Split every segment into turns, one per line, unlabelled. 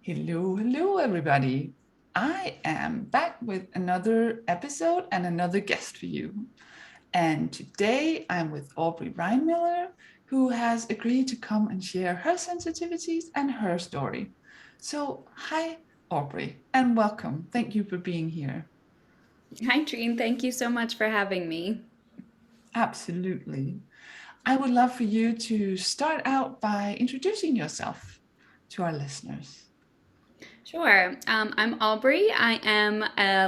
Hello, everybody. I am back with another episode and another guest for you. And today I'm with Aubrey Reinmiller, who has agreed to come and share her sensitivities and her story. So, hi, Aubrey, and welcome. Thank you for being here.
Hi, Trine. Thank you so much for having me.
Absolutely. I would love for you to start out by introducing yourself to our listeners.
Sure. I'm Aubrey. I am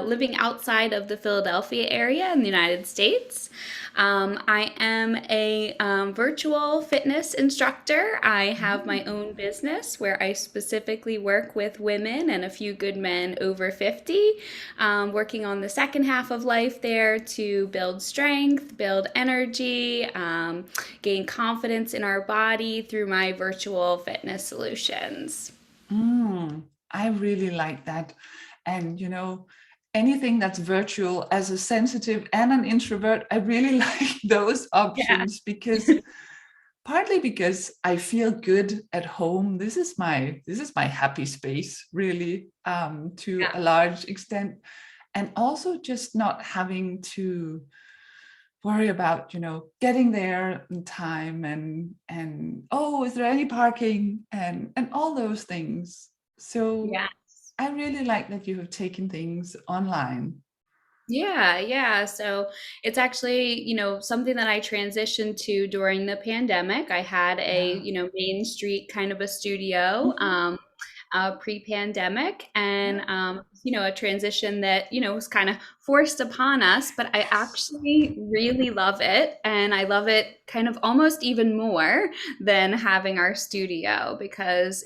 living outside of the Philadelphia area in the United States. I am a virtual fitness instructor. I have my
Mm.
own business where I specifically work with women and a few good men over 50, working on the second half of life there to build strength, build energy, gain confidence in our body through my virtual fitness solutions.
I really like that. And, anything that's virtual as a sensitive and an introvert, I really like those
Yeah.
options because partly because I feel good at home. This is my happy space, really, to a large extent. And also just not having to worry about getting there in time and oh, is there any parking and all those things. So
Yeah.
I really like that you have taken things online.
Yeah. So it's actually, something that I transitioned to during the pandemic. I had a,
Yeah.
Main Street kind of a studio
Mhm.
pre-pandemic and,
Yeah.
a transition that, was kind of forced upon us, but I
Yes.
actually really love it. And I love it kind of almost even more than having our studio because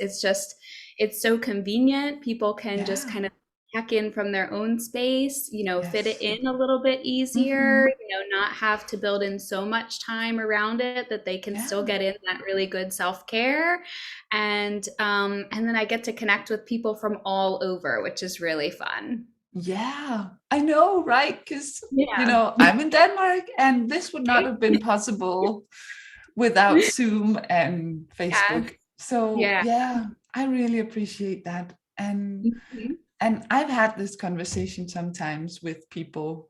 it's so convenient. People can just
Yeah.
kind of check in from their own space, fit it
Yes.
in a little bit easier,
Hmm.
not have to build in so much time around it that they can still
Yeah.
get in that really good self-care. And then I get to connect with people from all over, which is really fun.
Yeah, I know, right? Because
Yeah.
I'm in Denmark and this would not have been possible without Zoom and
Yeah.
Facebook. So
Yeah.
yeah, I really appreciate that. And
Mhm.
and I've had this conversation sometimes with people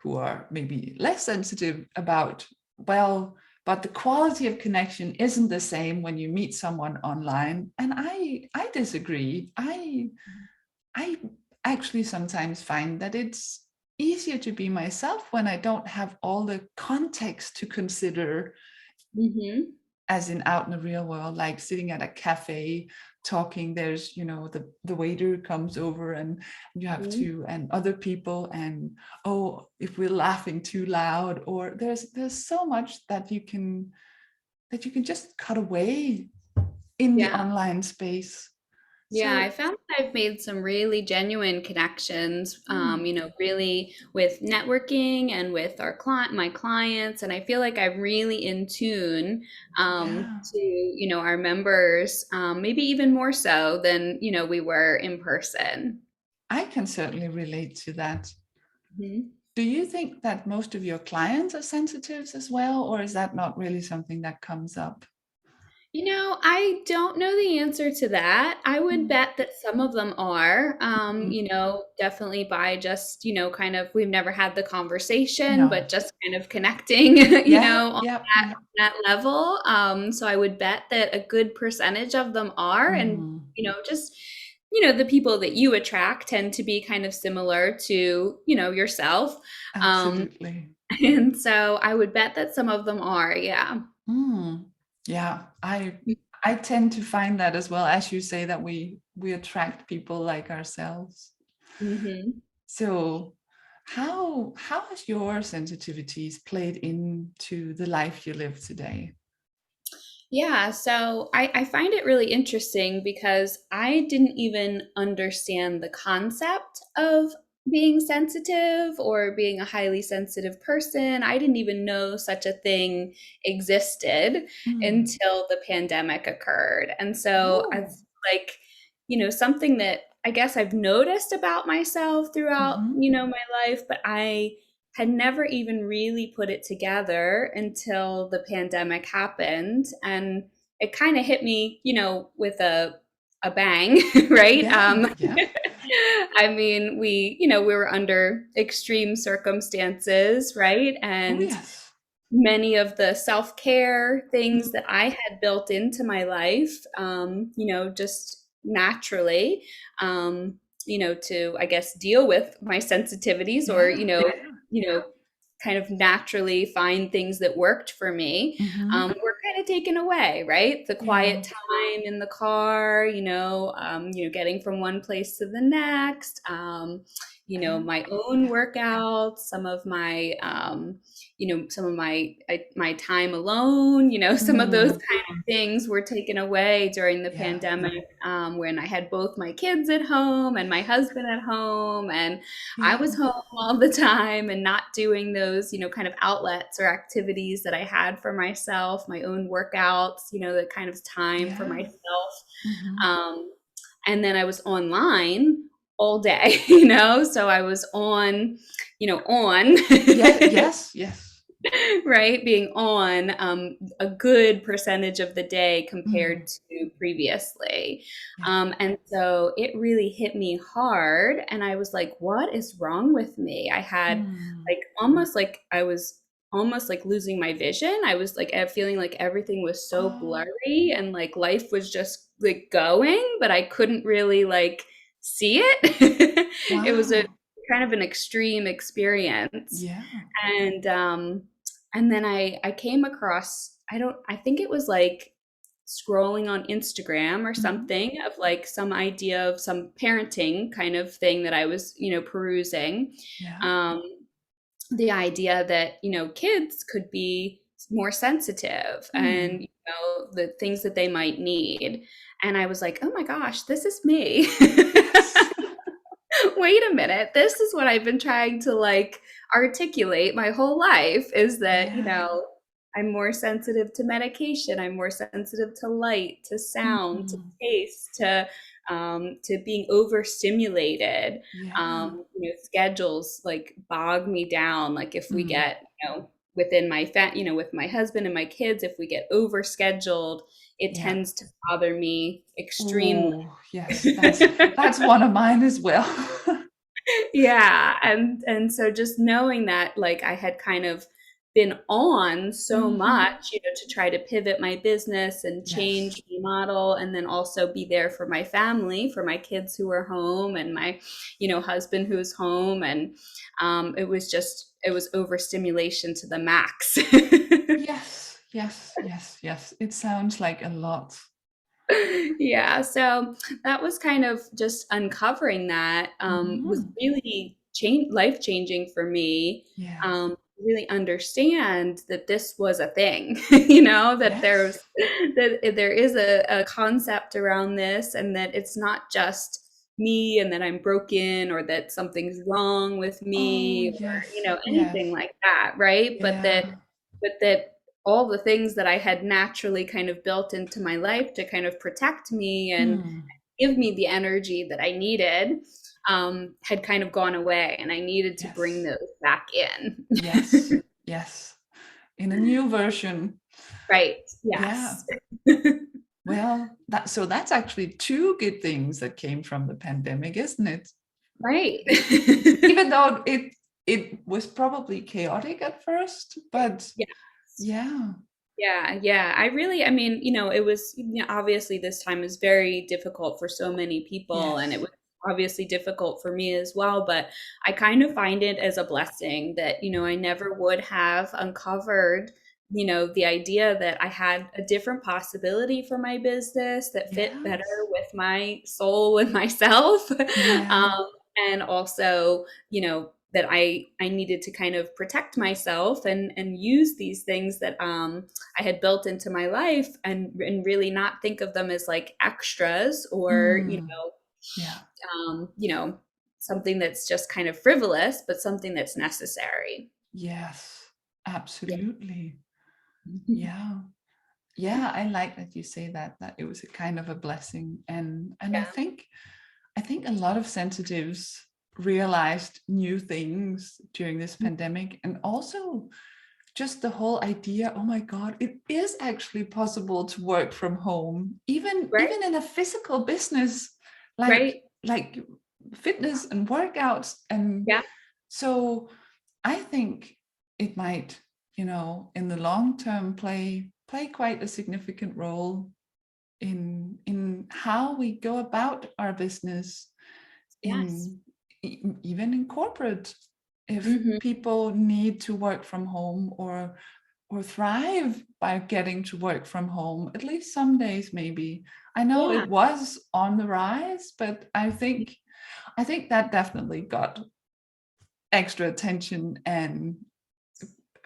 who are maybe less sensitive about, well, but the quality of connection isn't the same when you meet someone online. And I disagree. I actually sometimes find that it's easier to be myself when I don't have all the context to consider,
Mhm.
as in out in the real world, like sitting at a cafe talking. There's, the waiter comes over and you have
Mhm.
to, and other people, and oh, if we're laughing too loud, or there's so much that you can just cut away in the
Yeah.
online space.
Yeah, I
So
found that I've made some really genuine connections,
mm,
really with networking and with my clients. And I feel like I'm really in tune
yeah,
to, our members, maybe even more so than, we were in person.
I can certainly relate to that.
Mhm.
Do you think that most of your clients are sensitives as well, or is that not really something that comes up?
I don't know the answer to that. I would
Mm.
bet that some of them are,
Mm.
definitely by just, kind of, we've never had the conversation, but
No.
just kind of connecting,
Yeah,
on
yeah, yeah.
that level. So I would bet that a good percentage of them are, and,
Mm.
just, the people that you attract tend to be kind of similar to, yourself. Um,
Absolutely.
and so I would bet that some of them are, yeah.
Mm. Yeah, I tend to find that as well, as you say, that we attract people like ourselves.
Hmm.
So how has your sensitivities played into the life you live today?
Yeah, so I find it really interesting because I didn't even understand the concept of being sensitive or being a highly sensitive person. I didn't even know such a thing existed
Mm.
until the pandemic occurred. And so
Oh.
it's like, something that I guess I've noticed about myself throughout,
Mhm.
my life, but I had never even really put it together until the pandemic happened. And it kind of hit me, with a bang, right?
Yeah. Yeah.
I mean, we were under extreme circumstances, right?
Oh,
And
yes.
many of the self-care things
Mm.
that I had built into my life, just naturally, to, I guess, deal with my sensitivities or,
Yeah. Yeah.
kind of naturally find things that worked for me,
Mm-hmm.
were kind of taken away, right? The quiet
Yeah.
time in the car, getting from one place to the next,
Yeah.
my own
Yeah.
workouts, some of my time alone, some of those
Mm.
kind of things were taken away during the
Yeah.
pandemic, when I had both my kids at home and my husband at home, and I
Yeah.
was home all the time and not doing those, kind of outlets or activities that I had for myself, my own workouts, the kind of time for
Yeah.
myself.
Mm-hmm.
Um, and then I was online all day, so I was on.
Yeah. Yes. Yes.
Right? Being on, a good percentage of the day
Mm.
compared to previously.
Yeah.
And so it really hit me hard. And I was like, what is wrong with me? I had
Mm.
like I was almost like losing my vision. I was like feeling like everything was so
Oh,
blurry and like life was just like going, but I couldn't really like see it. It was a
wow.
kind of an extreme experience.
Yeah.
And then I came across, I think it was like scrolling on Instagram or
Mm-hmm.
something of like some idea of some parenting kind of thing that I was, perusing.
Yeah.
Um, the idea that, kids could be more sensitive and,
Mm.
the things that they might need. And I was like, oh my gosh, this is me.
Yes.
Wait a minute, this is what I've been trying to like articulate my whole life, is that,
Yeah.
I'm more sensitive to medication, I'm more sensitive to light, to sound, to
Mm.
taste, to being overstimulated.
Yeah.
Schedules like bog me down. Like if we
Mm.
get, within with my husband and my kids, if we get overscheduled, it
Yeah.
tends to bother me extremely.
Oh, yes. That's one of mine as well.
Yeah, and so just knowing that like I had kind of been on so
Mm-hmm.
much, to try to pivot my business and
Yes.
change the model, and then also be there for my family, for my kids who were home, and my husband who was home. And it was overstimulation to the max.
Yes. Yes. Yes. Yes. It sounds like a lot.
Yeah, so that was kind of just uncovering that, was
Mm-hmm.
really life changing for me.
Yeah.
Really understand that this was a thing, that
Yes.
there is a concept around this, and that it's not just me, and that I'm broken, or that something's wrong with
Oh,
me, or
yes.
anything
Yes.
like that, right?
Yeah.
But that all the things that I had naturally kind of built into my life to kind of protect me and
Mm.
give me the energy that I needed, had kind of gone away, and I needed to bring
Yes.
those back in.
Yes. Yes. In a new version.
Right.
Yeah.
Yes.
Well, that's actually two good things that came from the pandemic, isn't it?
Right.
Even though it was probably chaotic at first, but
Yeah.
yeah.
Yeah. I mean, it was, obviously this time is very difficult for so many people, and it
Yes.
was obviously difficult for me as well, but I kind of find it as a blessing that, I never would have uncovered, the idea that I had a different possibility for my business that fit better
Yes.
with my soul and myself.
Yeah.
And also, that I needed to kind of protect myself and use these things that I had built into my life, and really not think of them as like extras, or
Mm. Yeah.
um, you know something that's just kind of frivolous, but something that's necessary.
Yes.
Yeah.
Absolutely. Yeah. Yeah, I like that you say that it was a kind of a blessing. And
Yeah.
I think a lot of sensitives realized new things during this pandemic, and also just the whole idea, oh my God, it is actually possible to work from home,
Right,
even in a physical business, like
right.
like fitness and workouts. And
Yeah,
so I think it might, in the long term play quite a significant role in how we go about our business,
yes.
in even in corporate, if
Hmm.
people need to work from home or thrive by getting to work from home, at least some days maybe. I know
Yeah.
it was on the rise, but I think that definitely got extra attention. And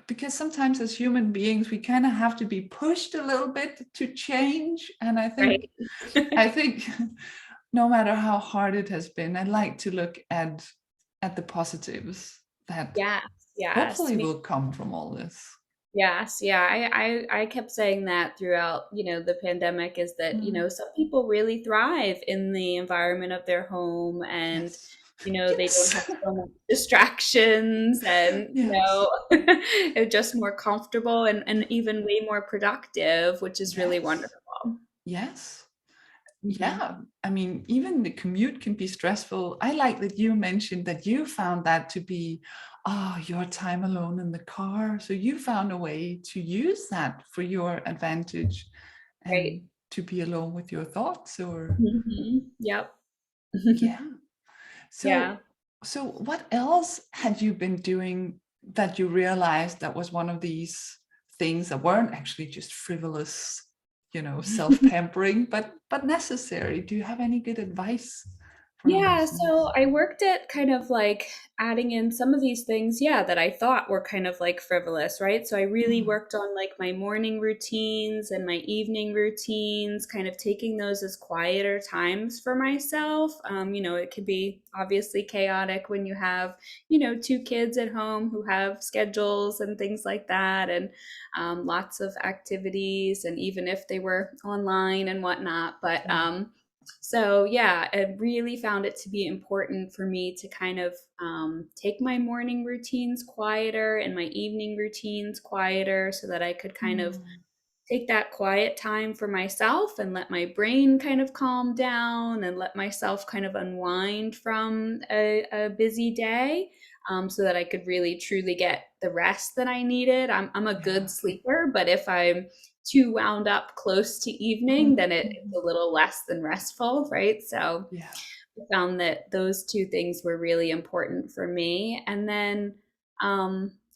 because sometimes as human beings we kind of have to be pushed a little bit to change, and i
Right.
think i think no matter how hard it has been, I like to look at the positives that
Yes, yes.
hopefully will come from all this.
Yes, yeah, I kept saying that throughout, the pandemic is that,
Mm,
some people really thrive in the environment of their home and,
yes.
they don't
Yes.
have so much distractions and,
Yes.
they're just more comfortable and even way more productive, which is really
Yes.
wonderful.
Yes.
Hmm.
Yeah, I mean, even the commute can be stressful. I like that you mentioned that you found that to be, your time alone in the car. So you found a way to use that for your advantage
Right.
and to be alone with your thoughts. Or
Yep.
yeah.
Yeah.
So what else had you been doing that you realized that was one of these things that weren't actually just frivolous, self-pampering, but necessary? Do you have any good advice for our
Yeah, so
listeners?
I worked at kind of like adding in some of these things, yeah, that I thought were kind of like frivolous, right? So I really
Mm,
worked on like my morning routines and my evening routines, kind of taking those as quieter times for myself. It could be obviously chaotic when you have, two kids at home who have schedules and things like that, and lots of activities, and even if they were online and whatnot. But
yeah.
so yeah, I really found it to be important for me to kind of take my morning routines quieter and my evening routines quieter so that I could kind of
Mm,
take that quiet time for myself and let my brain kind of calm down and let myself kind of unwind from a busy day, so that I could really truly get the rest that I needed. I'm a good
yeah.
sleeper, but if I'm too wound up close to evening,
Mhm,
then it's
mhm.
a little less than restful, right? So
Yeah.
I found that those two things were really important for me. And then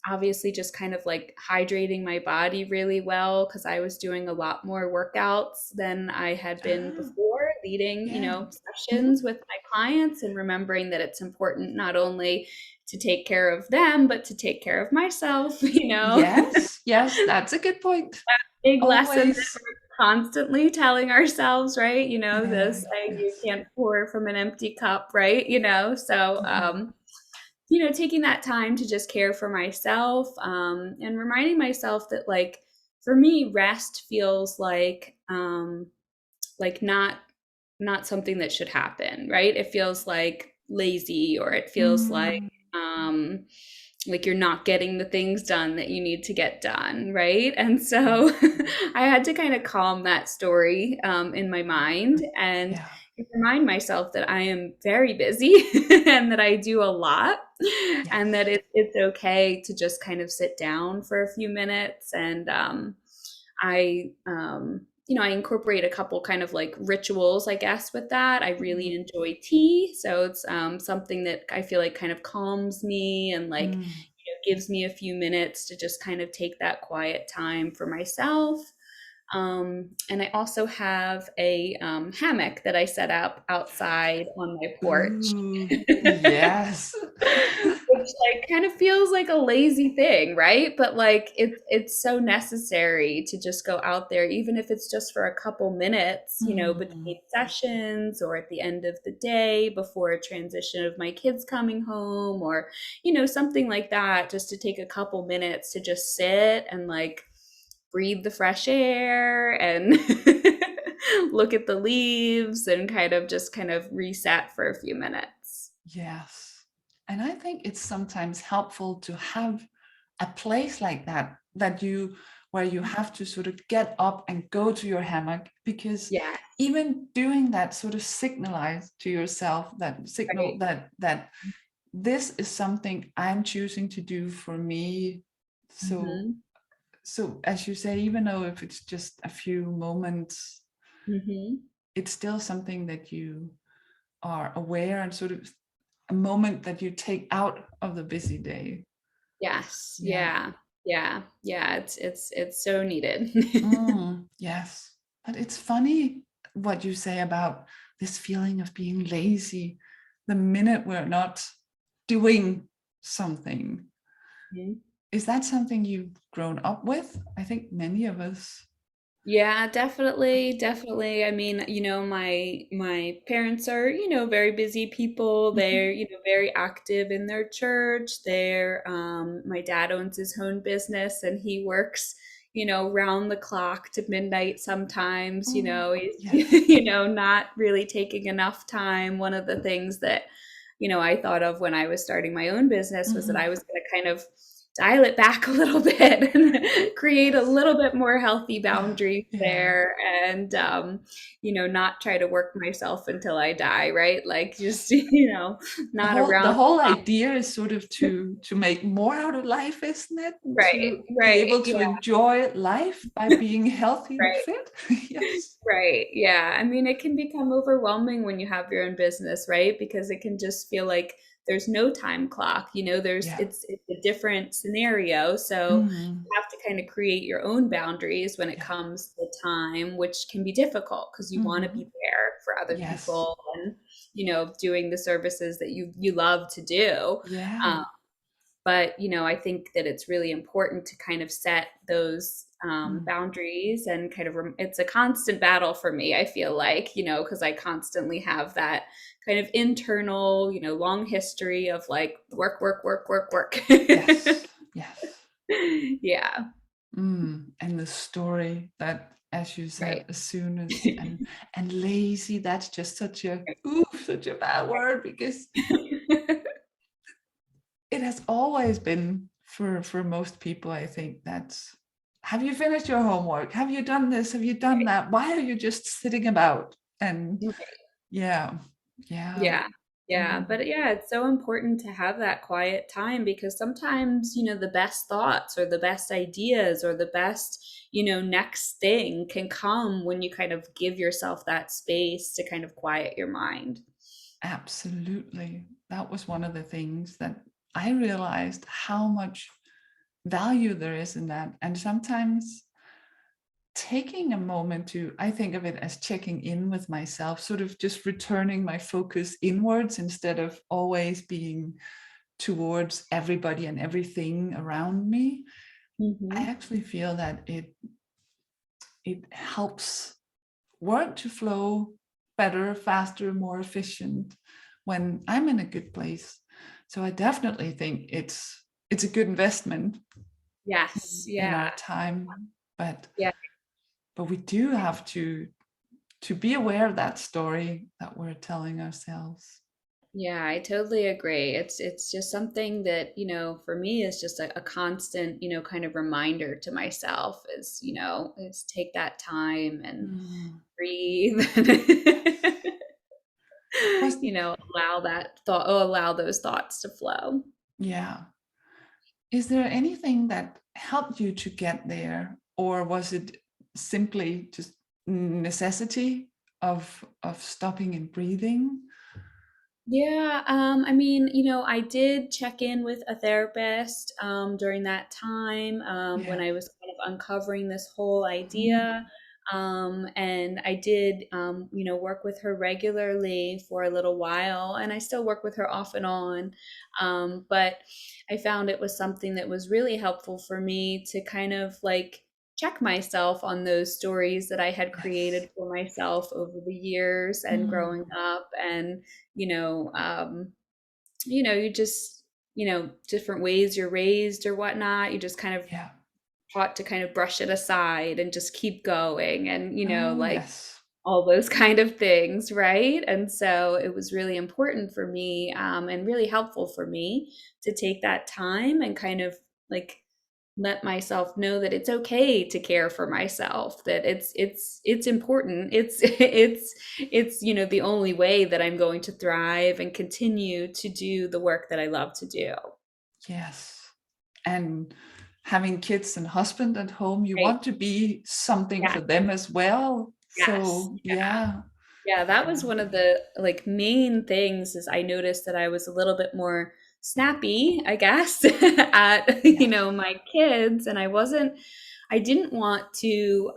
obviously just kind of like hydrating my body really well because I was doing a lot more workouts than I had been
Ah,
before, leading,
yeah. Mhm.
sessions with my clients and remembering that it's important not only to take care of them, but to take care of myself,
Yes, yes, that's a good point.
big lesson that
Always.
we're constantly telling ourselves, right? The
Yeah.
saying you can't pour from an empty cup, right? So
Yeah.
taking that time to just care for myself, and reminding myself that like for me rest feels like not something that should happen, right? It feels like lazy, or it feels
Mm,
like you're not getting the things done that you need to get done, right? And
yeah.
so I had to kind of calm that story in my mind and
Yeah.
remind myself that I am very busy and that I do a lot, and that
Yes.
it's okay to just kind of sit down for a few minutes. And I incorporate a couple kind of like rituals, I guess, with that. I
Mm,
really enjoy tea. So it's something that I feel like kind of calms me and like,
mm,
gives me a few minutes to just kind of take that quiet time for myself. And I also have a hammock that I set up outside on my porch,
ooh, yes.
which like kind of feels like a lazy thing, right? But like it's so necessary to just go out there, even if it's just for a couple minutes,
Mm,
between sessions or at the end of the day before a transition of my kids coming home, or something like that, just to take a couple minutes to just sit and like breathe the fresh air and look at the leaves and kind of reset for a few minutes.
yes. And I think it's sometimes helpful to have a place like that, that you, where you have to sort of get up and go to your hammock, because
Yeah.
even doing that sort of signalize to yourself, that signal
Right.
that this is something I'm choosing to do for me. So
Mm-hmm.
so as you say, even though if it's just a few moments,
Mm-hmm.
it's still something that you are aware, and sort of a moment that you take out of the busy day.
Yes.
Yeah.
Yeah. Yeah. Yeah. It's so needed.
Yes. But it's funny what you say about this feeling of being lazy the minute we're not doing something.
Mhm.
Is that something you've grown up with? I think many of us.
Yeah, definitely, definitely. I mean, my parents are, very busy people. They're,
Mhm.
very active in their church. My dad owns his own business and he works, round the clock to midnight sometimes,
Oh,
he's,
yes.
not really taking enough time. One of the things that, I thought of when I was starting my own business was that I
Mhm.
was going to kind of dial it back a little bit and create a
Yes.
little bit more healthy
Yeah.
boundaries
Yeah.
there and not try to work myself until I die, right? Like just, not
The
around
whole
the clock.
idea is sort of to make more out of life, isn't it? And
Right,
to be
right,
able
yeah,
to enjoy life by being healthy and
right.
fit. Yes.
Right. Yeah. I mean, it can become overwhelming when you have your own business, right? Because it can just feel like there's no time clock.
Yeah.
It's a different scenario. So
Mm.
you have to kind of create your own boundaries when it
Yeah.
comes to time, which can be difficult because you want to be
Mhm.
there for other
Yes.
people and, doing the services that you love to do.
Yeah.
Um, but I think that it's really important to kind of set those
Mm.
boundaries and kind of it's a constant battle for me, I feel like, because I constantly have that kind of internal, long history of like work, work, work, work, work.
Yes. Yes.
Yeah.
And the story that, as you said,
Right.
as soon as and lazy, that's just such a such a bad word, because it has always been for most people. I think that's, have you finished your homework? Have you done this? Have you done that? Why are you just sitting about? And yeah, yeah.
Yeah. Yeah.
Mm,
But yeah, it's so important to have that quiet time because sometimes, the best thoughts or the best ideas or the best, next thing can come when you kind of give yourself that space to kind of quiet your mind.
absolutely. That was one of the things that I realized, how much value there is in that. And sometimes taking a moment to, I think of it as checking in with myself, sort of just returning my focus inwards instead of always being towards everybody and everything around me. I
Hmm.
actually feel that it helps work to flow better, faster, more efficient when I'm in a good place. So I definitely think it's a good investment
Yes.
in
Yeah.
our time, but
Yeah.
we do have to be aware of that story that we're telling ourselves.
Yeah, I totally agree. It's just something that, for me is just a constant, kind of reminder to myself is take that time and
Mm.
breathe.
Was
Allow those thoughts to flow.
Yeah. Is there anything that helped you to get there, or was it simply just necessity of stopping and breathing?
Yeah, I mean, I did check in with a therapist during that time when
Yeah.
I was kind of uncovering this whole
Mm.
idea. And I did, work with her regularly for a little while, and I still work with her off and on. But I found it was something that was really helpful for me to kind of like check myself on those stories that I had
Yes.
created for myself over the years and growing
Mm.
up and you know, you just, different ways you're raised or whatnot, you just kind of
Yeah.
taught to kind of brush it aside and just keep going and,
Oh,
like
yes.
all those kind of things, right? And so it was really important for me and really helpful for me to take that time and kind of like let myself know that it's okay to care for myself, that it's important. It's the only way that I'm going to thrive and continue to do the work that I love to do.
Yes. And having kids and husband at home, you
Right.
want to be something
Yeah.
for them as well.
Yes.
So yeah.
Yeah, that was
Yeah.
one of the like main things is I noticed that I was a little bit more snappy, I guess, at
Yes.
my kids, and I didn't want to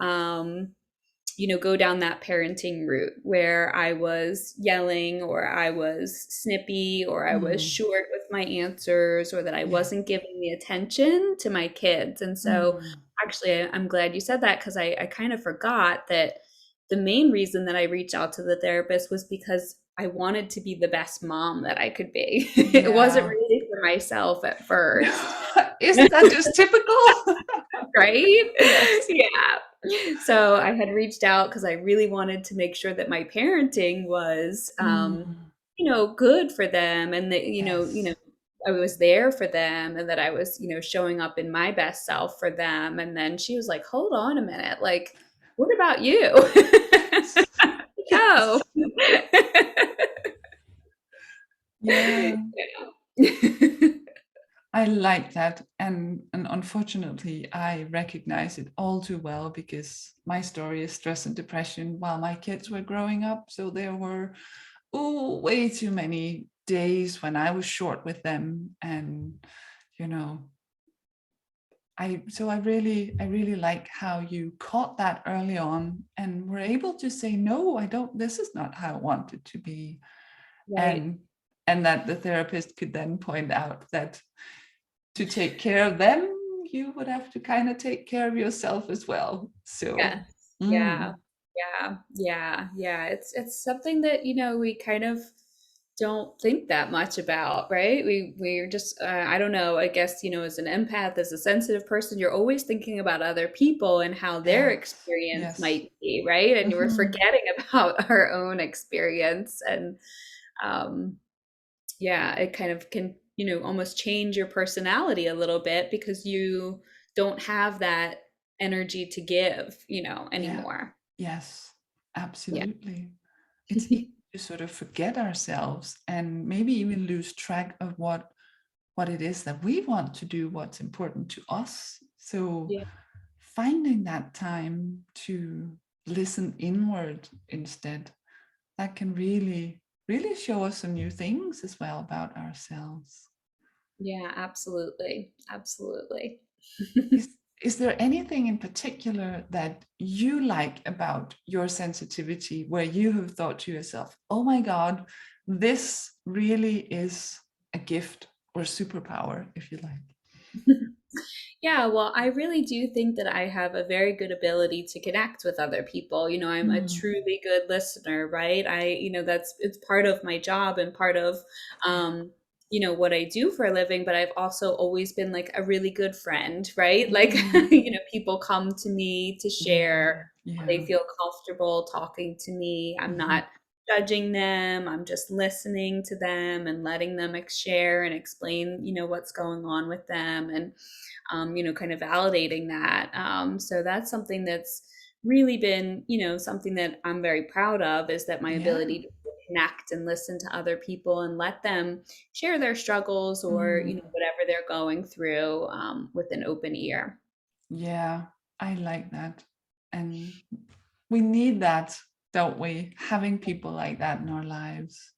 go down that parenting route where I was yelling or I was snippy or I was
Mm.
short with my answers or that I
Yeah.
wasn't giving the attention to my kids. And so
Mm.
actually, I'm glad you said that because I kind of forgot that the main reason that I reached out to the therapist was because I wanted to be the best mom that I could be. It wasn't
Yeah.
really for myself at first.
Isn't that just typical?
Right?
Yes.
Yeah. So I had reached out because I really wanted to make sure that my parenting was,
Mm.
good for them and that,
Yes.
I was there for them and that I was, showing up in my best self for them. And then she was like, hold on a minute. Like, what about you?
Yes.
Go.
Yeah.
Yeah.
I like that. And unfortunately, I recognize it all too well because my story is stress and depression while my kids were growing up. So there were way too many days when I was short with them. And, you know, I really like how you caught that early on and were able to say, no, I don't, this is not how I want it to be.
Right.
And that the therapist could then point out that to take care of them, you would have to kind of take care of yourself as well. So,
Yes. Yeah.
mm,
Yeah. Yeah. Yeah. It's something that, we kind of don't think that much about, right? We're just I don't know, I guess, as an empath, as a sensitive person, you're always thinking about other people and how their
yes,
experience
yes.
might be, right? And we're
Mhm.
forgetting about our own experience and um yeah, it kind of can, almost change your personality a little bit because you don't have that energy to give,
Yeah,
anymore.
yes,
Yeah.
absolutely. It's easy to sort of forget ourselves and maybe even lose track of what it is that we want to do, what's important to us. So
Yeah.
finding that time to listen inward instead, that can really show us some new things as well about ourselves.
Yeah, absolutely. Absolutely.
Is is there anything in particular that you like about your sensitivity where you have thought to yourself, oh my God, this really is a gift or superpower, if you like?
Yeah, well, I really do think that I have a very good ability to connect with other people. I'm a
Mm,
truly good listener, right? It's part of my job and part of,
yeah.
um, what I do for a living, but I've also always been like a really good friend, right? Like,
Mm,
people come to me to
yeah.
share. They
Yeah.
feel comfortable talking to me. I'm
Mhm.
not judging them. I'm just listening to them and letting them share and explain, what's going on with them. And kind of validating that. So that's something that's really been, something that I'm very proud of is that my
Yeah.
ability to connect and listen to other people and let them share their struggles or,
Mm,
whatever they're going through with an open ear.
yeah. I like that. And we need that, don't we? Having people like that in our lives.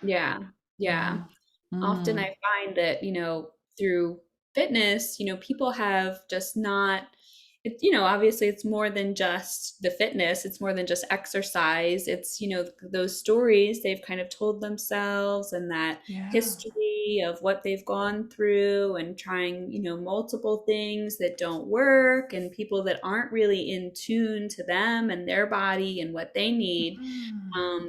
Yeah. Yeah.
Yeah.
Often
Mm,
I find that, through fitness, people have just not, obviously it's more than just the fitness, it's more than just exercise. It's, those stories they've kind of told themselves and that
yeah.
history of what they've gone through and trying, multiple things that don't work and people that aren't really in tune to them and their body and what they need
Mm,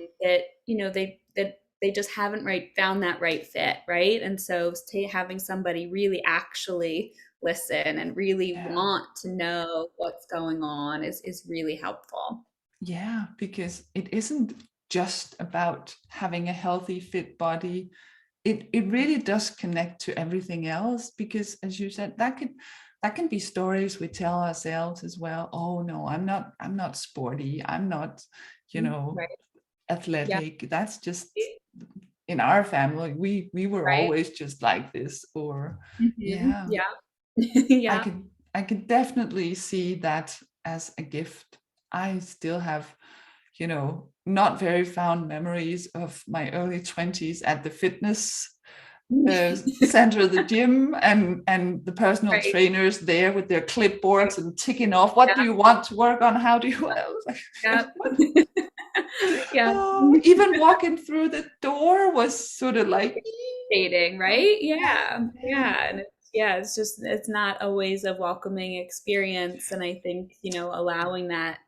that they just haven't found that right fit, right? And so having somebody really actually listen and really
yeah.
want to know what's going on is really helpful.
Yeah, because it isn't just about having a healthy, fit body. It really does connect to everything else because, as you said, that could that can be stories we tell ourselves as well. Oh no, I'm not sporty, I'm not, you know,
Right. Yeah.
athletic. That's just in our family, we were
Right.
always just like this. Or yeah,
Yeah.
i
Yeah.
can I can definitely see that as a gift. I still have, not very fond memories of my early 20s at the fitness center of the gym, and the personal
Right.
trainers there with their
Right.
clipboards and ticking off, what do
Yeah.
you want to work on, how do you I was like,
Yeah.
what?
Yeah.
Oh, even walking through the door was sort of like,
Dating,
oh,
right?
yeah,
Yeah.
yeah.
Yeah. And it's just, it's not always a welcoming experience. And I think, allowing that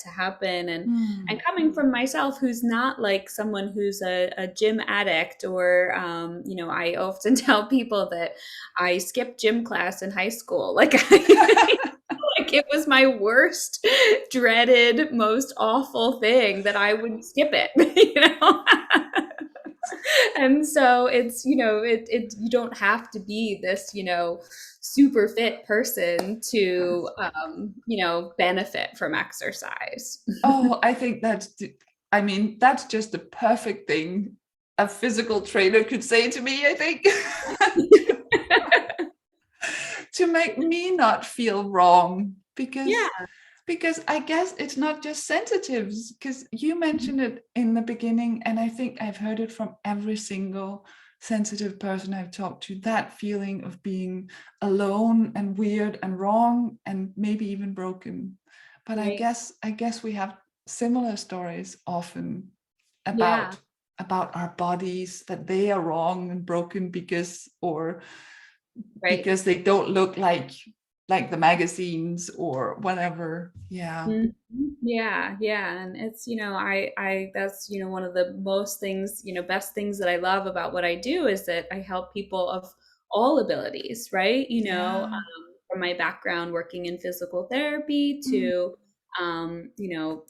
to happen, and
Mm,
coming from myself, who's not like someone who's a gym addict, or I often tell people that I skipped gym class in high school. Like like it was my worst, dreaded, most awful thing that I would skip it, and so it's, you don't have to be this, super fit person to,
yes.
benefit from exercise.
Oh, I think I mean, that's just the perfect thing a physical trainer could say to me, I think. To make me not feel wrong,
Yeah.
because I guess it's not just sensitives, because you mentioned it in the beginning, and I think I've heard it from every single sensitive person I've talked to, that feeling of being alone and weird and wrong and maybe even broken. But I
Right.
guess we have similar stories often
Yeah.
about our bodies, that they are wrong and broken
Right.
because they don't look like the magazines or whatever. Yeah.
Mhm. Yeah, yeah, and it's, that's, one of the most things, best things that I love about what I do is that I help people of all abilities, right?
Yeah.
From my background working in physical therapy
Mm.
to,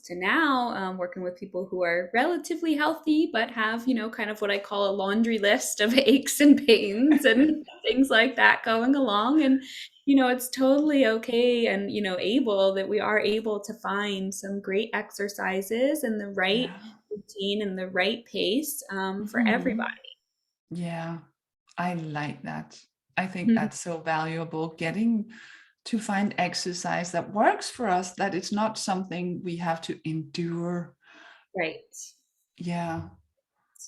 to now, working with people who are relatively healthy but have, kind of what I call a laundry list of aches and pains and things like that going along. And it's totally okay, and, able that we are able to find some great exercises and the right
Yeah.
routine and the right pace, for everybody.
Mhm. Yeah. I like that. I think that's so valuable, getting to find exercise that works for us, that it's not something we have to endure.
Right.
Yeah.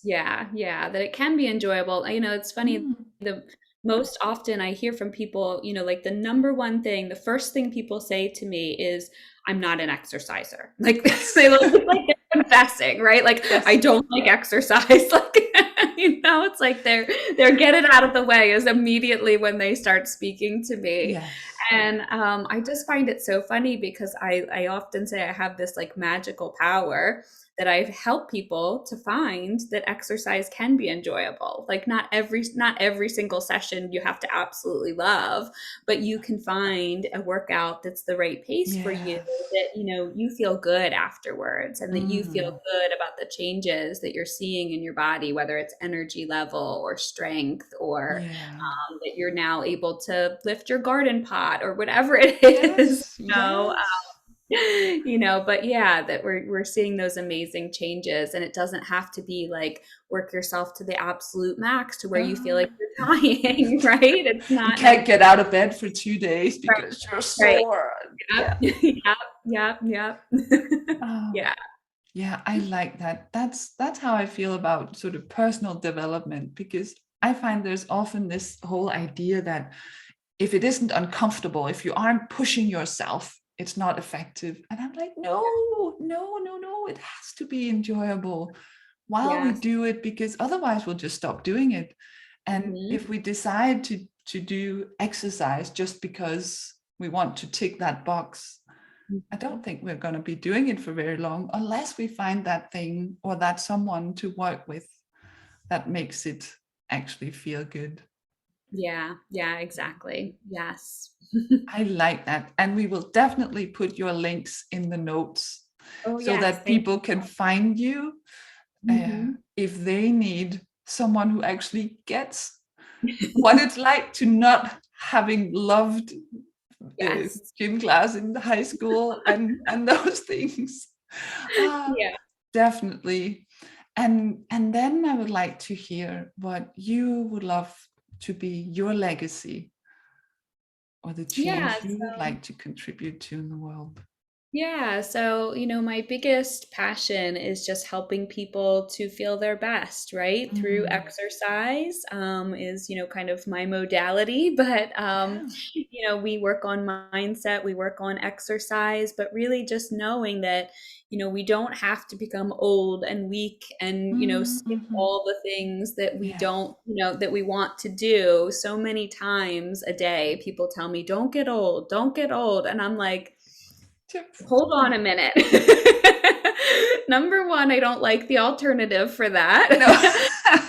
Yeah, yeah, that it can be enjoyable. It's funny,
Mm.
the most often I hear from people, like the number one thing, the first thing people say to me is, I'm not an exerciser. Like
Yes.
they look like they're confessing, right? Like, I
Yes.
don't like exercise. Like, it's like they're get it out of the way is immediately when they start speaking to me.
Yes.
And I just find it so funny because I often say I have this like magical power that I've helped people to find that exercise can be enjoyable. Like not every single session you have to absolutely love, but you can find a workout that's the right pace for you,
Yes.
that you feel good afterwards, and that you feel
Mm.
good about the changes that you're seeing in your body, whether it's energy level or strength, or
Yeah.
that you're now able to lift your garden pot or whatever it is.
Yes.
You know,
Yes.
but yeah, that we're seeing those amazing changes, and it doesn't have to be like work yourself to the absolute max to where you feel like
Uh,
you're dying, right? It's
you
not
can't get
necessarily
out of bed for 2 days because you're
right.
sore.
Yep.
Yeah.
Yep. Yep. Yep.
Oh,
Yeah.
yeah, I like that. That's how I feel about sort of personal development, because I find there's often this whole idea that if it isn't uncomfortable, if you aren't pushing yourself, it's not effective. And I'm like, no, no, no, no. It has to be enjoyable while we
Yes.
do it, because otherwise we'll just stop doing it. And
Hmm.
if we decide to do exercise just because we want to tick that box, I don't think we're going to be doing it for very long, unless we find that thing or that someone to work with that makes it actually feel good.
Yeah. Yeah. Exactly. Yes.
I like that. And we will definitely put your links in the notes
Oh
so
yes.
that
Thank
people can find you
you.
if they need someone who actually gets what it's like to not having loved
Yes.
gym class in the high school and those things. Ah,
Yeah.
definitely. And then I would like to hear what you would love to be your legacy or the
Yeah.
change you would like to contribute to in the world.
Yeah, so, my biggest passion is just helping people to feel their best, right? Through
Mm,
exercise, is, kind of my modality, but,
yeah.
we work on mindset, we work on exercise, but really just knowing that, we don't have to become old and weak and, skip
Mhm.
all the things that we
Yes.
don't, that we want to do. So many times a day, people tell me, don't get old, don't get old. And I'm like, hold on a minute. Number one, I don't like the alternative for
No.
that.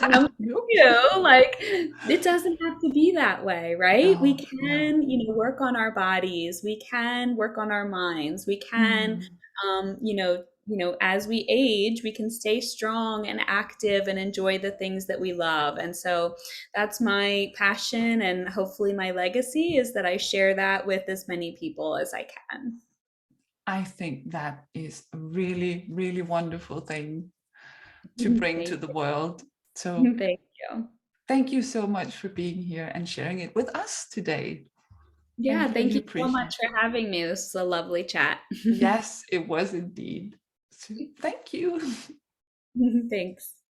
Number
Nope.
two, like, it doesn't have to be that way, right? We
No, no.
can, work on our bodies. We can work on our minds. We can,
Mm.
as we age, we can stay strong and active and enjoy the things that we love. And so that's my passion, and hopefully my legacy is that I share that with as many people as I can.
I think that is a really, really wonderful thing to bring to
Thank
the world. So
you. Thank you.
thank you so much for being here and sharing it with us today. I
Yeah, thank
really
you so much
appreciate it.
for having me. This was a lovely chat.
Yes, it was indeed. So thank you.
Thanks.